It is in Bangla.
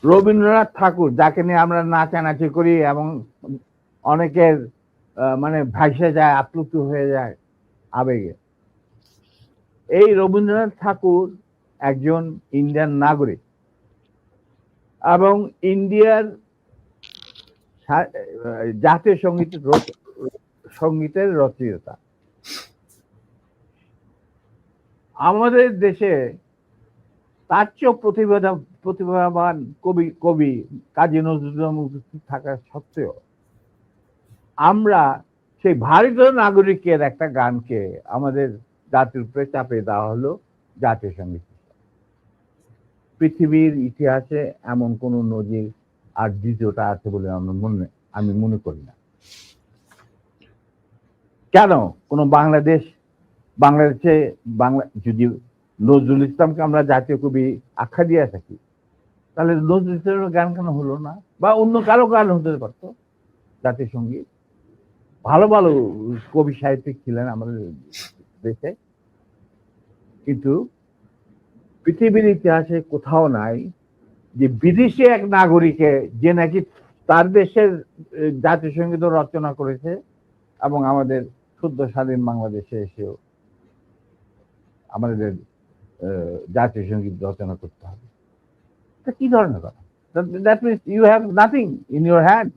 রবীন্দ্রনাথ ঠাকুর, যাকে নিয়ে আমরা নাচানাচি করি এবং অনেকের মানে ভাসে যায়, আপ্লুত হয়ে যায় আবেগে, এই রবীন্দ্রনাথ ঠাকুর একজন ইন্ডিয়ান নাগরিক এবং ইন্ডিয়ার জাতীয় সঙ্গীতের রচয়িতা। আমাদের দেশে তার চেয়েও প্রতিভাবান কবি কবি কাজী নজরুল ইসলাম উপস্থিত থাকা সত্ত্বেও আমরা সেই ভারতীয় নাগরিকের একটা গানকে আমাদের জাতির উপরে চাপিয়ে দেওয়া হলো জাতীয় সঙ্গীত। পৃথিবীর ইতিহাসে এমন কোন নজির আর দ্বিতীয়টা আছে বলে আমি মনে করি না। কেন কোন বাংলাদেশে বাংলা যদি নজরুল ইসলামকে আমরা জাতীয় কবি আখ্যা দিয়ে থাকি, তাহলে নজরুল ইসলামের গান কেন হলো না? বা অন্য কারো গান হতে পারতো জাতীয় সঙ্গীত। ভালো ভালো কবি সাহিত্যিক ছিলেন আমাদের দেশে, কিন্তু পৃথিবীর ইতিহাসে কোথাও নাই যে বিদেশি এক নাগরিকে যে নাকি তার দেশের জাতীয় সঙ্গীত রচনা করেছে এবং আমাদের সদ্য স্বাধীন বাংলাদেশে এসেও আমাদের জাতীয় সঙ্গীত রচনা করতে হবে। কি ধরনের কথা? That means you have nothing in your hand.